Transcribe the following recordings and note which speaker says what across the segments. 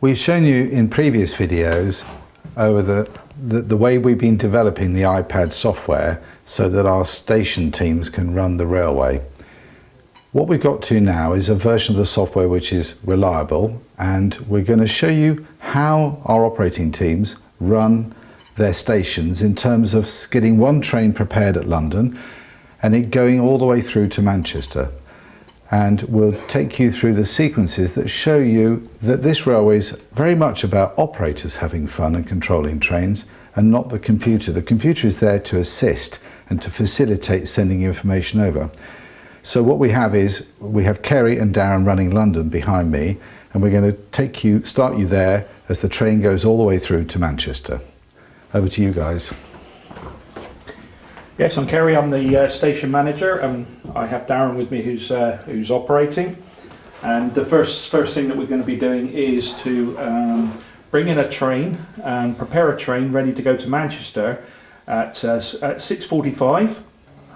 Speaker 1: We've shown you in previous videos over the way we've been developing the iPad software so that our station teams can run the railway. What we've got to now is a version of the software which is reliable, and we're going to show you how our operating teams run their stations in terms of getting one train prepared at London and it going all the way through to Manchester. And we'll take you through the sequences that show you that this railway is very much about operators having fun and controlling trains and not the computer. The computer is there to assist and to facilitate sending information over. So what we have is, we have Kerry and Darren running London behind me, and we're going to start you there as the train goes all the way through to Manchester. Over to you guys.
Speaker 2: Yes, I'm Kerry, I'm the station manager, and I have Darren with me who's operating. And the first thing that we're going to be doing is to bring in a train and prepare a train ready to go to Manchester at 6:45.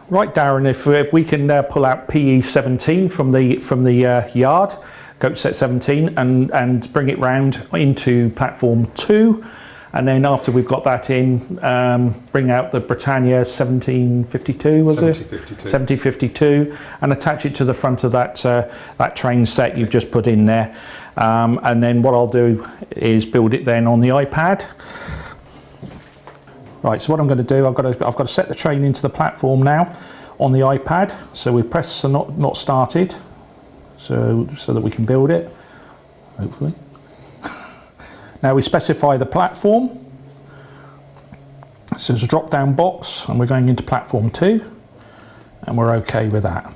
Speaker 2: Right, Darren, if we can pull out PE 17 from the yard, coach set 17, and bring it round into platform 2. And then after we've got that in, bring out the Britannia 1752, was it? 1752, and attach it to the front of that train set you've just put in there. And then what I'll do is build it then on the iPad. Right, so what I'm going to do, I've got to set the train into the platform now on the iPad. So we press the not started, so that we can build it, hopefully. Now we specify the platform, so there's a drop down box and we're going into platform 2 and we're okay with that.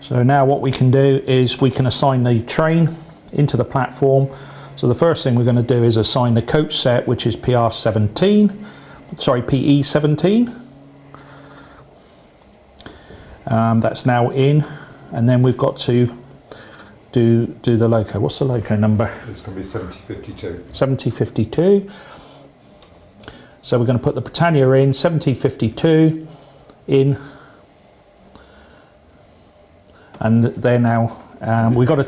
Speaker 2: So now what we can do is we can assign the train into the platform. So the first thing we're going to do is assign the coach set, which is PE 17. That's now in, and then we've got to do the loco. What's the loco number?
Speaker 3: It's going to be 7052.
Speaker 2: 7052. So we're going to put the Britannia in, 7052 in, and they're now we've got to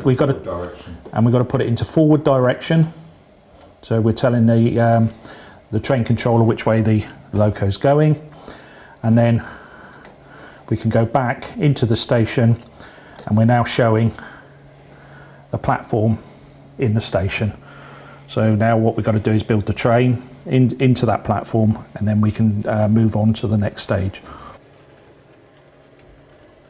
Speaker 2: put it into forward direction. So we're telling the train controller which way the loco's going, and then we can go back into the station, and we're now showing the platform in the station. So now what we've got to do is build the train into that platform, and then we can move on to the next stage.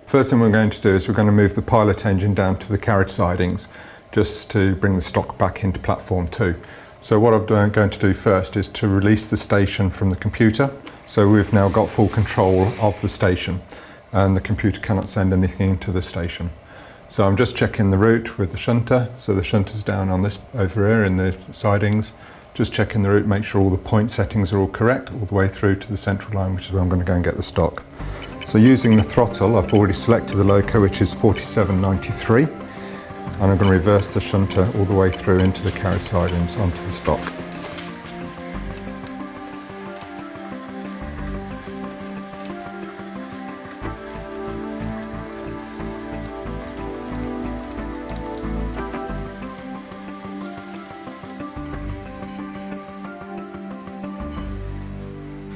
Speaker 3: First thing we're going to do is we're going to move the pilot engine down to the carriage sidings just to bring the stock back into platform 2. So what I'm going to do first is to release the station from the computer. So we've now got full control of the station and the computer cannot send anything into the station. So I'm just checking the route with the shunter. So the shunter's down on this over here in the sidings. Just checking the route, make sure all the point settings are all correct all the way through to the central line, which is where I'm going to go and get the stock. So using the throttle, I've already selected the loco, which is 4793, and I'm going to reverse the shunter all the way through into the carriage sidings onto the stock.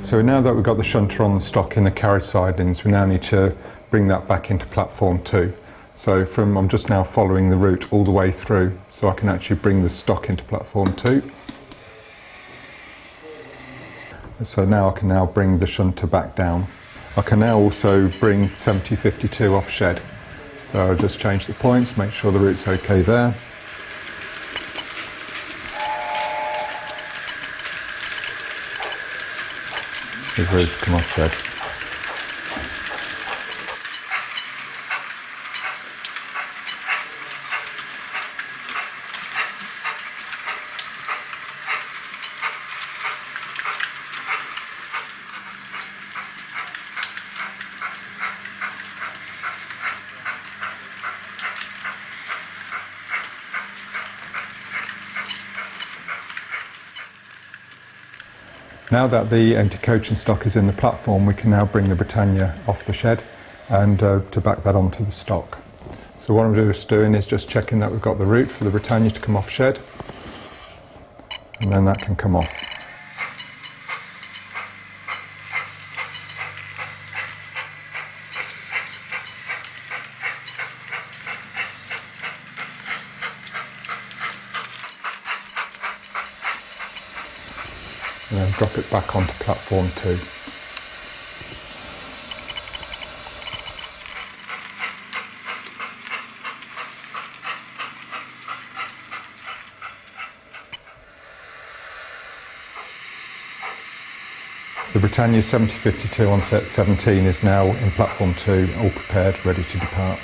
Speaker 3: So now that we've got the shunter on the stock in the carriage sidings, we now need to bring that back into platform 2. So I'm just now following the route all the way through, so I can actually bring the stock into platform 2. So now I can now bring the shunter back down. I can now also bring 7052 off shed. So I'll just change the points, make sure the route's okay there. He's ready to come off shed. Now that the empty coach and stock is in the platform, we can now bring the Britannia off the shed and to back that onto the stock. So what I'm just doing is just checking that we've got the route for the Britannia to come off shed, and then that can come off. And then drop it back onto platform 2. The Britannia 7052 on set 17 is now in platform 2, all prepared, ready to depart.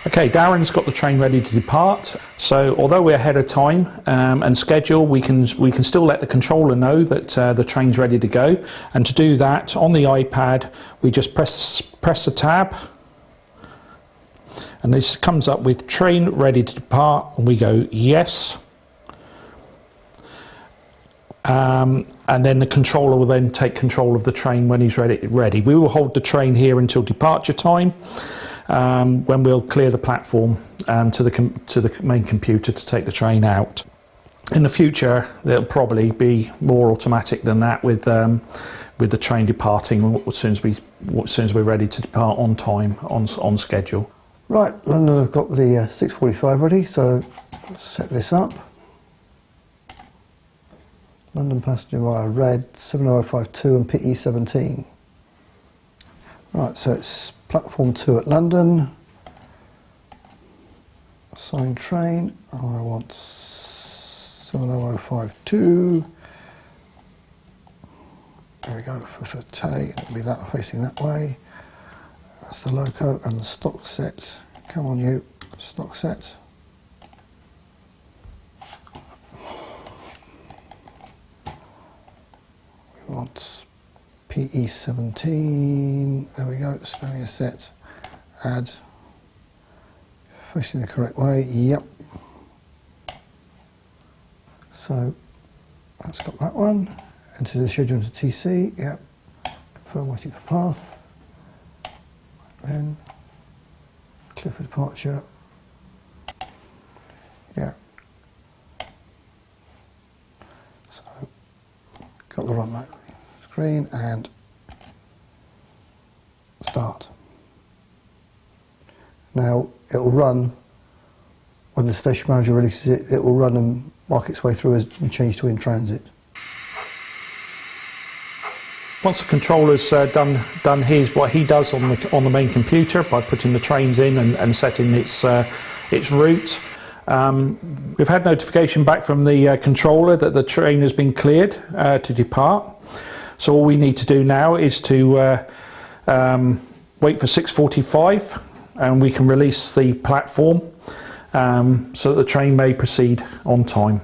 Speaker 2: Okay, Darren's got the train ready to depart. So although we're ahead of time and schedule, we can still let the controller know that the train's ready to go. And to do that, on the iPad, we just press the tab, and this comes up with train ready to depart, and we go yes. And then the controller will then take control of the train when he's ready. We will hold the train here until departure time, when we'll clear the platform to the main computer to take the train out. In the future, there'll probably be more automatic than that with the train departing as soon as we're ready to depart on time, on schedule.
Speaker 4: Right, London have got the 6:45 ready, so let's set this up. London passenger via red 70052 and PE 17. Right, so it's platform 2 at London. Assigned train. I want 70052. There we go, for Tay. It'll be that facing that way. That's the loco and the stock set. Come on, you stock set. We want PE 17. There we go. Standing set. Add. Facing the correct way. Yep. So that's got that one. Enter the schedule into TC. Yep. Confirm waiting for path. Then clear for departure. Yeah. So got the run back screen and start. Now it will run when the station manager releases it. It will run and mark its way through and change to in transit.
Speaker 2: Once the controller's done what he does on the main computer by putting the trains in and setting its route, we've had notification back from the controller that the train has been cleared to depart. So all we need to do now is to wait for 6:45, and we can release the platform so that the train may proceed on time.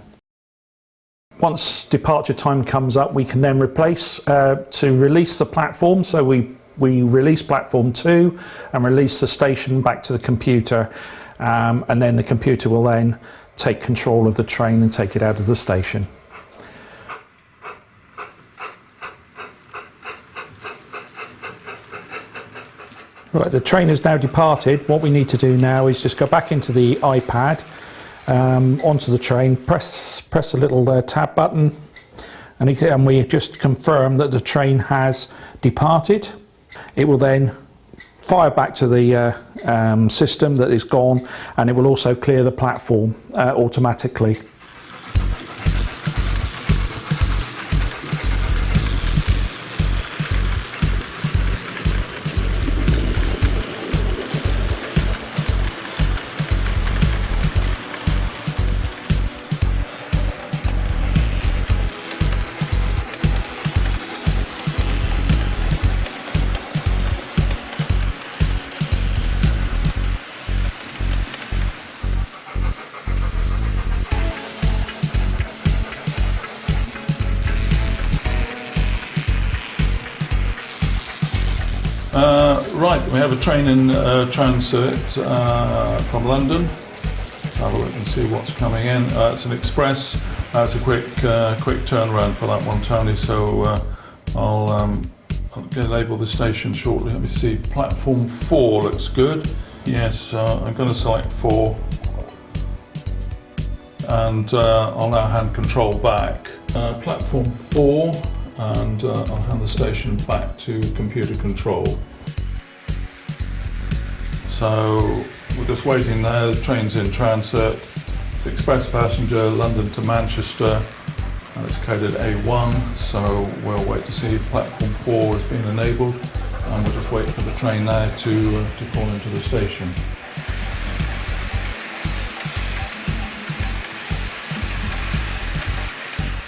Speaker 2: Once departure time comes up, we can then release the platform. So we release platform 2 and release the station back to the computer, and then the computer will then take control of the train and take it out of the station. Right, the train has now departed. What we need to do now is just go back into the iPad, onto the train, press the little tab button, and we just confirm that the train has departed. It will then fire back to the system that is gone, and it will also clear the platform automatically.
Speaker 5: Right, we have a train in transit from London. Let's have a look and see what's coming in. It's an express. It's a quick turnaround for that one, Tony. So I'll label the station shortly. Let me see. Platform 4 looks good. Yes, I'm going to select 4, and I'll now hand control back. Platform 4, and I'll hand the station back to computer control. So we're just waiting there, the train's in transit. It's express passenger London to Manchester, and it's coded A1, so we'll wait to see if platform 4 has been enabled, and we'll just wait for the train there to pull into the station.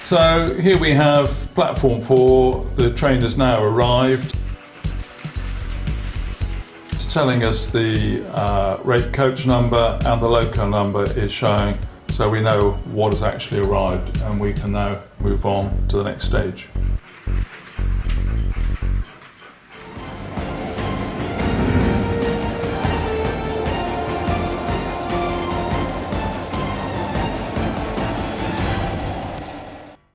Speaker 5: So here we have platform 4, the train has now arrived. It's telling us the rate coach number and the loco number is showing, so we know what has actually arrived, and we can now move on to the next stage.